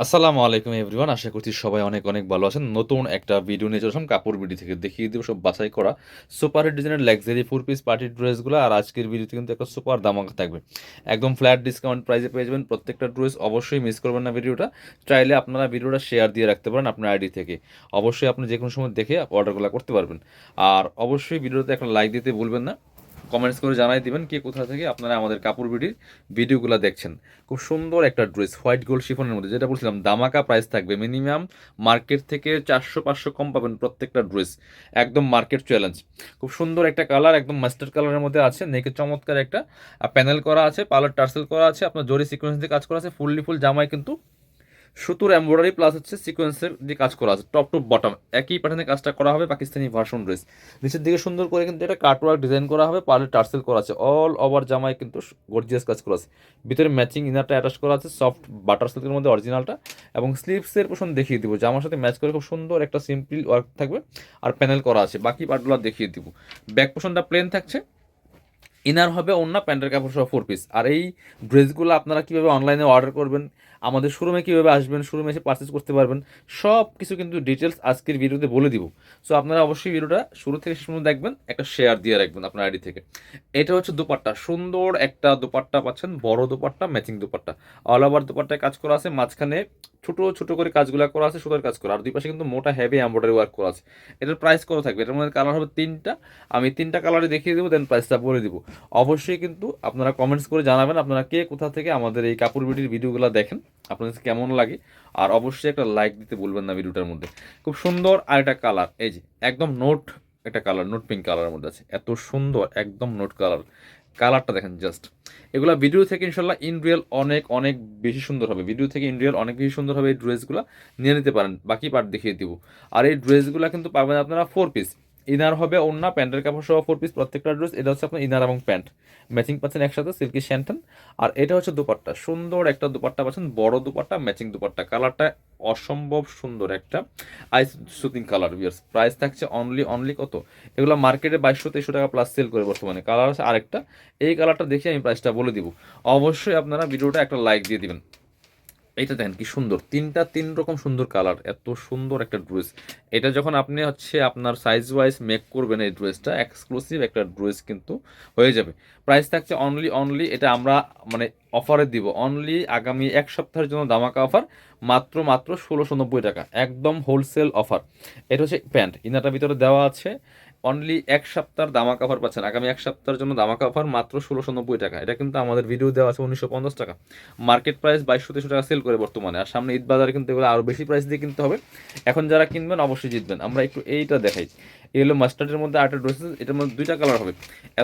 আসসালামু আলাইকুম এভরিওয়ান। আশা করছি সবাই অনেক অনেক ভালো আছেন। নতুন একটা ভিডিও নিয়ে চলে আসলাম কাপড় বিডি থেকে। দেখিয়ে দেব সব বাছাই করা সুপার হিট ডিজাইনের লাক্সারি 4 পিস পার্টির ড্রেসগুলো। আর আজকের ভিডিওতে কিন্তু একটা সুপার ধামাকা থাকবে। একদম ফ্ল্যাট ডিসকাউন্ট প্রাইসে পেয়ে যাবেন প্রত্যেকটা ড্রেস। অবশ্যই মিস করবেন না ভিডিওটা। চাইলে আপনারা ভিডিওটা শেয়ার দিয়ে রাখতে পারেন আপনার আইডি থেকে। অবশ্যই আপনি যেকোনো সময় দেখে অর্ডারগুলো করতে পারবেন। আর অবশ্যই ভিডিওতে একটা লাইক দিতে ভুলবেন না। কমেন্টস করে জানাই দিবেন কে কোথা থেকে আপনারা আমাদের কাপড় বিডির ভিডিওগুলো দেখছেন। খুব সুন্দর একটা ড্রেস হোয়াইট গোল্ড শিফনের মধ্যে, যেটা বলছিলাম দামাকা প্রাইস থাকবে। মিনিমাম মার্কেট থেকে 400-500 কম পাবেন প্রত্যেকটা ড্রেস। একদম মার্কেট চ্যালেঞ্জ। খুব সুন্দর একটা কালার, একদম মাস্টার্ড কালারের মধ্যে আছে। নেকে চমৎকার একটা প্যানেল করা আছে, পার্লার টার্সেল করা আছে, আপনার জরি সিকোয়েন্স দিয়ে কাজ করা আছে। ফুললি ফুল জামায় কিন্তু সুতোর এমব্রয়ডারি প্লাস হচ্ছে সিকোয়েন্সের দিয়ে কাজ করা আছে। টপ টু বটম একই প্যাটার্নে কাজটা করা হবে। Pakistani version dress. নিচের দিকে সুন্দর করে কিন্তু এটা কাটওয়ার্ক ডিজাইন করা হবে, পার্লে টার্সেল করা আছে। অল ওভার জামায় কিন্তু গর্জিয়াস কাজ করা আছে। ভিতরে ম্যাচিং ইনারটা অ্যাটাচ করা আছে সফট বাটার সিল্কের মধ্যে অরিজিনালটা। এবং স্লিভসের পোর্শন দেখিয়ে দিব, জামার সাথে ম্যাচ করে খুব সুন্দর একটা সিম্পল ওয়ার্ক থাকবে। আর প্যানেল করা আছে, বাকি পার্টগুলো দেখিয়ে দিব। ব্যাক পোর্শনটা প্লেন থাকছে। ইনার হবে ওন্না, প্যান্টের কাপড় সহ 4 পিস। আর এই ড্রেসগুলো আপনারা কীভাবে অনলাইনে অর্ডার করবেন, আমাদের শোরুমে কীভাবে আসবেন, শোরুমে এসে পারচেস করতে পারবেন, সব কিছু কিন্তু ডিটেলস আজকের ভিডিওতে বলে দিব। সো আপনারা অবশ্যই ভিডিওটা শুরু থেকে শেষ পর্যন্ত দেখবেন, একটা শেয়ার দিয়ে রাখবেন আপনার আইডি থেকে। এটা হচ্ছে দোপাট্টা, সুন্দর একটা দোপাট্টা পাচ্ছেন, বড় dupatta, matching dupatta. All over দোপাট্টায় কাজ করা আছে, মাঝখানে ছোট ছোট করে কাজগুলো করা আছে, সুতার কাজ করা। আর দুই পাশে কিন্তু মোটা হেভি এমব্রয়ডারি ওয়ার্ক করা আছে। এটার প্রাইস কত থাকবে? এটার মধ্যে কালার হবে 3টা। আমি 3টা কালারে দেখিয়ে দেবো, দেন প্রাইসটা বলে দিব। অবশ্যই কিন্তু আপনারা কমেন্টস করে জানাবেন আপনারা কে কোথা থেকে আমাদের এই কাপড় বিটির ভিডিওগুলো দেখেন, আপনাদের কেমন লাগে। আর অবশ্যই একটা লাইক দিতে ভুলবেন না ভিডিওটার মধ্যে। খুব সুন্দর আর একটা কালার, এই যে একদম নোট একটা কালার, নোট পিঙ্ক কালারের মধ্যে আছে। এত সুন্দর একদম নোট কালার। কালারটা দেখেন জাস্ট। এগুলো ভিডিও থেকে ইনশাল্লাহ ইন রিয়েল অনেক অনেক বেশি সুন্দর হবে। ভিডিও থেকে ইন রিয়েল অনেক বেশি সুন্দর হবে। এই ড্রেসগুলো নিয়ে নিতে পারেন, বাকি পার্ট দেখিয়ে দিব। আর এই ড্রেসগুলো কিন্তু পাবেন আপনারা 4 পিস। ইনার হবে ওন্না, প্যান্টের কাপড় সহ 4 পিস প্রত্যেকটা ড্রেস। এটা হচ্ছে আপনার ইনার এবং প্যান্ট ম্যাচিং পাচ্ছেন একসাথে, সিল্কি শ্যান্টন। আর এটা হচ্ছে দুপাট্টা, সুন্দর একটা দুপাট্টা পাচ্ছেন, বড় দুপাট্টা, ম্যাচিং দুপাট্টা। কালারটা অসম্ভব সুন্দর একটা আইস সুতিং কালার। বিয়ার্স প্রাইস থাকছে অনলি অনলি কত? এগুলো মার্কেটে 2200-2300 টাকা প্লাস সেল করে বর্তমানে। কালার আছে আরেকটা, এই কালারটা দেখে আমি প্রাইসটা বলে দিব। অবশ্যই আপনারা ভিডিওটা একটা লাইক দিয়ে দিবেন। এইটা দেখেন কি সুন্দর, 3 রকম সুন্দর কালার, এত সুন্দর একটা ড্রেস। এটা যখন আপনি হচ্ছে আপনার সাইজ ওয়াইজ মেক করবেন, এই ড্রেসটা এক্সক্লুসিভ একটা ড্রেস কিন্তু হয়ে যাবে। প্রাইস থাকছে অনলি অনলি, এটা আমরা মানে অফারে দিব অনলি আগামী 1 সপ্তাহের জন্য ধামাকা অফার। মাত্র মাত্র 1690 টাকা, একদম হোলসেল অফার। এটা হচ্ছে প্যান্ট, ইনারটার ভিতরে দেওয়া আছে। অনলি 1 সপ্তাহের দামাকা অফার পাচ্ছেন, আগামী 1 সপ্তাহের জন্য দামাকা অফার মাত্র 1690 টাকা। এটা কিন্তু আমাদের ভিডিও দেওয়া আছে 1950 টাকা। মার্কেট প্রাইস 2200-2300 টাকা সেল করে বর্তমানে। আর সামনে ঈদ বাজারে কিন্তু এগুলো আরও বেশি প্রাইস দিয়ে কিনতে হবে। এখন যারা কিনবেন অবশ্যই জিতবেন। আমরা একটু এইটা দেখাই। এই হলো মাস্টার্ডের মধ্যে আরেকটা ড্রেস, এটার মধ্যে 2টা কালার হবে।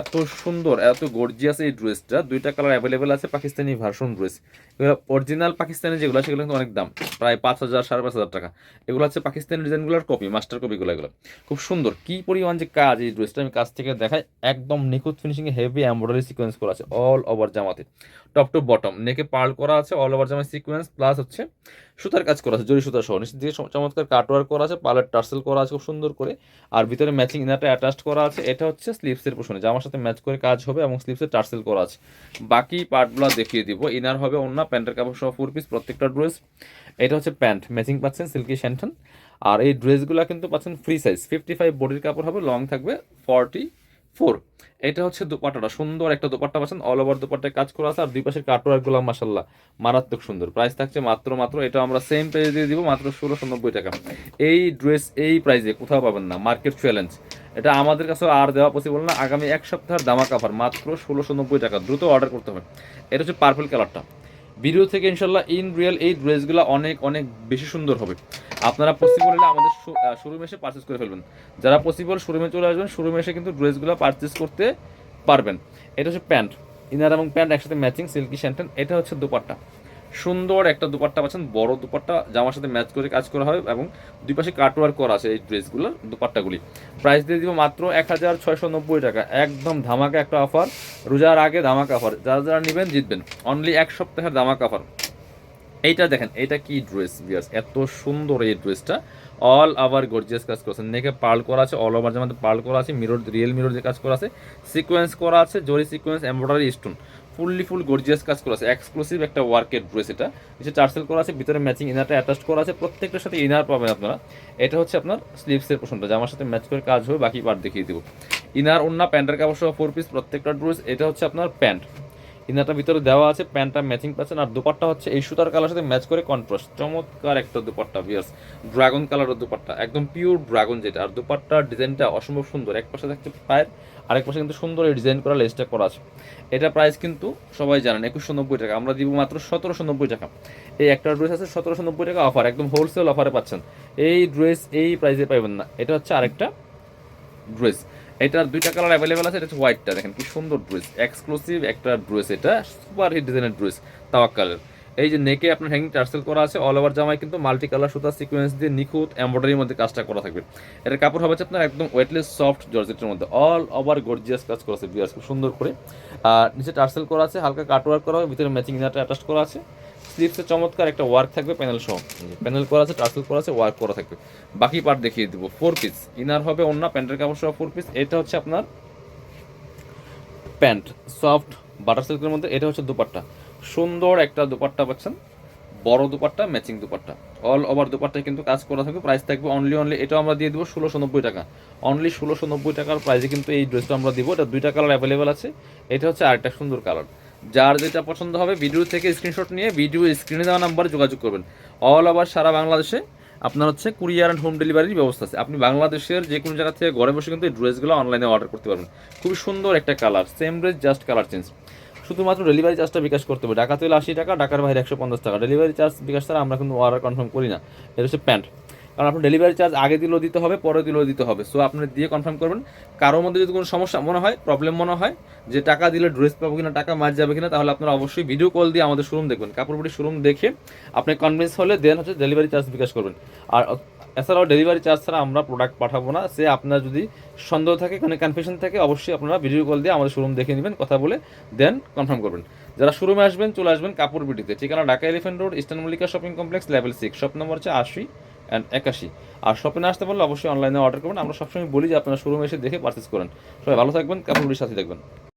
এত সুন্দর এত গর্জিয়াস এই ড্রেসটা, 2টা কালার অ্যাভেলেবেল আছে। Pakistani version dress. এগুলো অরিজিনাল পাকিস্তানি যেগুলো সেগুলো কিন্তু অনেক দাম, প্রায় 5000-5500 টাকা। এগুলো হচ্ছে পাকিস্তানি ডিজাইনগুলোর কপি, মাস্টার কপিগুলো। এগুলো খুব সুন্দর, কি পরিমাণ যে কাজ এই ড্রেসটা, আমি কাছ থেকে দেখাই। একদম নিখুঁত ফিনিশিংয়ে হেভি এমব্রয়ডারি সিকোয়েন্স করা আছে অল ওভার জামাতে। টপ টু বটম নেকে পার্ল করা আছে, অল ওভার জামায় সিকোয়েন্স প্লাস হচ্ছে সুতার কাজ করা আছে, জরি সুতা সহ। নিচের দিকে চমৎকার কাটওয়ার্ক করা আছে, পার্লার টার্সেল করা আছে খুব সুন্দর করে। আর ভিতরে ম্যাচিং ইনারটা অ্যাটাচড করা আছে। এটা হচ্ছে স্লিভসের পোর্শনে, জামার সাথে ম্যাচ করে কাজ হবে এবং স্লিভসে টার্সেল করা আছে। বাকি পার্টগুলো দেখিয়ে দিব। ইনার হবে ওন্না, প্যান্টের কাপড় সহ 4 পিস প্রত্যেকটা ড্রেস। এটা হচ্ছে প্যান্ট, ম্যাচিং পাচ্ছেন সিল্কি শ্যান্টন। আর এই ড্রেসগুলো কিন্তু পাচ্ছেন ফ্রি সাইজ, 55 বডির কাপড় হবে, লং থাকবে 44। এটা হচ্ছে দোপাট্টাটা, সুন্দর একটা দোপাট্টা পাচ্ছেন, অল ওভার দোপাট্টায় কাজ করা আছে। আর দুই পাশের কাটওয়ার্কগুলো মাশাল্লাহ মারাত্মক সুন্দর। প্রাইস থাকছে মাত্র মাত্র, এটা আমরা সেম প্রাইসে দিয়ে দিব মাত্র 1690 টাকা। এই ড্রেস এই প্রাইসে কোথাও পাবেন না, মার্কেট চ্যালেঞ্জ। এটা আমাদের কাছে আর দেওয়া পসিবল না। আগামী 1 সপ্তাহের দামাকা অফার মাত্র 1690 টাকা, দ্রুত অর্ডার করতে হবে। এটা হচ্ছে পার্পল কালারটা। ভিডিও থেকে ইনশাল্লাহ ইন রিয়েল এই ড্রেসগুলো অনেক অনেক বেশি সুন্দর হবে। আপনারা পসিবল হলে আমাদের শোরুমে এসে পারচেস করে ফেলবেন। যারা পসিবল শোরুমে চলে আসবেন, শোরুমে এসে কিন্তু ড্রেসগুলো পারচেস করতে পারবেন। এটা হচ্ছে প্যান্ট, ইনার এবং প্যান্ট একসাথে ম্যাচিং সিল্কি শ্যান্টেন। এটা হচ্ছে দুপাট্টা, সুন্দর একটা দুপাট্টা পাচ্ছেন, বড় দুপাট্টা, জামার সাথে ম্যাচ করে কাজ করা হবে এবং দুই পাশে কাটওয়ার্ক করা আছে এই ড্রেসগুলোর দুপাট্টাগুলি। প্রাইস দিয়ে দিব মাত্র 1690 টাকা, একদম ধামাকা একটা অফার। রোজার আগে ধামাকা অফার, যারা যারা নেবেন জিতবেন। অনলি 1 সপ্তাহের ধামাকা অফার। এইটা দেখেন, এটা কি ড্রেস বিয়ার্স, এত সুন্দর এই ড্রেসটা। অল ওভার গর্জিয়াস কাজ করেছে, নেকে পার্ল করা আছে, অল ওভার জামাতে পার্ল করা আছে, মিরর রিয়েল মিরর দিয়ে কাজ করা আছে, সিকোয়েন্স করা আছে, জরি সিকোয়েন্স এমব্রয়ডারি স্টোন। ফুল গর্জিয়াস কাজ করা আছে, এক্সক্লুসিভ একটা ওয়ার্কের ড্রেস। এটা নিচে টার্সেল করা আছে, ভিতরে ম্যাচিং ইনারটা অ্যাটাচ করা আছে, প্রত্যেকটার সাথে ইনার পাবেন আপনারা। এটা হচ্ছে আপনার স্লিভসের পোর্শনটা, জামার সাথে ম্যাচ করে কাজ হবে, বাকি পার্ট দেখিয়ে দেবো। ইনার, ওন্না, প্যান্টের কাপড় সহ 4 পিস প্রত্যেকটা ড্রেস। এটা হচ্ছে আপনার প্যান্ট, ইনারটা ভিতরে দেওয়া আছে, প্যান্টটা ম্যাচিং পাচ্ছেন। আর দুপাট্টা হচ্ছে এই সুতার কালার সাথে ম্যাচ করে কন্ট্রাস্ট, চমৎকার একটা দুপাট্টা ভিউয়ার্স, ড্রাগন কালারের দুপাট্টা, একদম পিওর ড্রাগন যেটা। আর দুপাট্টার ডিজাইনটা অসম্ভব সুন্দর, এক পাশে থাকছে পায়ের, আরেক পাশে কিন্তু সুন্দর এই ডিজাইন করা লেসটা করা আছে। এটা প্রাইস কিন্তু সবাই জানেন 2190 টাকা, আমরা দিব মাত্র 1790 টাকা। এই একটা ড্রেস আছে 1790 টাকা অফার, একদম হোলসেল অফারে পাচ্ছেন। এই ড্রেস এই প্রাইসে পাইবেন না। এটা হচ্ছে আরেকটা ড্রেস, এটার দুইটা কালার অ্যাভেলেবেল আছে। এটা হচ্ছে হোয়াইটটা, দেখেন কি সুন্দর ড্রেস, এক্সক্লুসিভ একটা ড্রেস, এটা সুপার হিট ডিজাইনের ড্রেস, তাওয়াক্কালের। এই যে নেকে আপনার হ্যাঙ্গিং টার্সেল করা আছে, অল ওভার জামায় কিন্তু মাল্টি কালার সুতা সিকোয়েন্স দিয়ে নিখুঁত এমব্রয়ডারির মধ্যে কাজটা করা থাকবে। এটার কাপড় হবে আপনার একদম ওয়েটলেস সফট জর্জেটের মধ্যে, অল ওভার গর্জিয়াস কাজ করা আছে বিয়ার্স, খুব সুন্দর করে। আর নিচে টার্সেল করা আছে, হালকা কাট ওয়ার্ক করা হবে, ভিতরে ম্যাচিং ইনারটা অ্যাটাচ করা আছে। স্লিভসে চমৎকার একটা ওয়ার্ক থাকবে, প্যানেল সহ, প্যানেল করা আছে, টার্সেল করা আছে, ওয়ার্ক করা থাকবে। বাকি পার্ট দেখিয়ে দিব। 4 পিস ইনার হবে, অন্য প্যান্টের কাপড় সহ 4 পিস। এটা হচ্ছে আপনার প্যান্ট, সফট বাটার সিল্কের মধ্যে। এটা হচ্ছে দুপাট্টা, সুন্দর একটা দুপাট্টা পাচ্ছেন, বড় dupatta, matching dupatta, all over দুপাট্টায় কিন্তু কাজ করা থাকবে। প্রাইস থাকবে অনলি এটাও আমরা দিয়ে দেবো 1690 টাকা, অনলি 1690 টাকার প্রাইসে কিন্তু এই ড্রেসটা আমরা দিব। এটা দুইটা কালার অ্যাভেলেবেল আছে, এটা হচ্ছে আরেকটা সুন্দর কালার। যার যেটা পছন্দ হবে ভিডিও থেকে স্ক্রিনশট নিয়ে ভিডিও স্ক্রিনে দেওয়া নাম্বারে যোগাযোগ করবেন। অল ওভার সারা বাংলাদেশে আপনার হচ্ছে কুরিয়ার অ্যান্ড হোম ডেলিভারির ব্যবস্থা আছে। আপনি বাংলাদেশের যে কোনো জায়গা থেকে ঘরে বসে কিন্তু এই ড্রেসগুলো অনলাইনে অর্ডার করতে পারবেন। খুবই সুন্দর একটা colour, same dress just colour change. শুধুমাত্র ডেলিভারি চার্জটা বিকাশ করতে হবে, ঢাকা থেকে 80 টাকা, ঢাকার বাইরে 150 টাকা। ডেলিভারি চার্জ বিকাশ ছাড়া আমরা কিন্তু অর্ডার কনফার্ম করি না। এটা হচ্ছে প্যান্ট, কারণ আপনার ডেলিভারি চার্জ আগে দিলেও দিতে হবে, পরে দিলেও দিতে হবে। সো আপনি দিয়ে কনফার্ম করবেন। কারোর মধ্যে যদি কোনো সমস্যা মনে হয়, প্রবলেম মনে হয় যে টাকা দিলে ড্রেস পাবো কিনা, টাকা মার যাবে কিনা, তাহলে আপনারা অবশ্যই ভিডিও কল দিয়ে আমাদের শোরুম দেখবেন, কাপড় শোরুম দেখে আপনি কনভিন্স হলে দেন হচ্ছে ডেলিভারি চার্জ বিকাশ করবেন। আর এছাড়াও ডেলিভারি চার্জ ছাড়া আমরা প্রোডাক্ট পাঠাবো না। সে আপনার যদি সন্দেহ থাকে, কোনো কনফিউশন থাকে, অবশ্যই আপনারা ভিডিও কল দিয়ে আমাদের শোরুম দেখে নেবেন, কথা বলে দেন কনফার্ম করবেন। যারা শোরুমে আসবেন চলে আসবেন কাপড় বিটিতে, ঠিকানা Dhaka elephant road, eastern Mallika shopping complex, level 6, shop number হচ্ছে 80 অ্যান্ড 81। আর শপে না আসতে পারলে অবশ্যই অনলাইনে অর্ডার করবেন। আমরা সবসময় বলি যে আপনারা শোরুমে এসে দেখে পারচেস করেন। সবাই ভালো থাকবেন, কাপড় বিটির সাথে দেখবেন।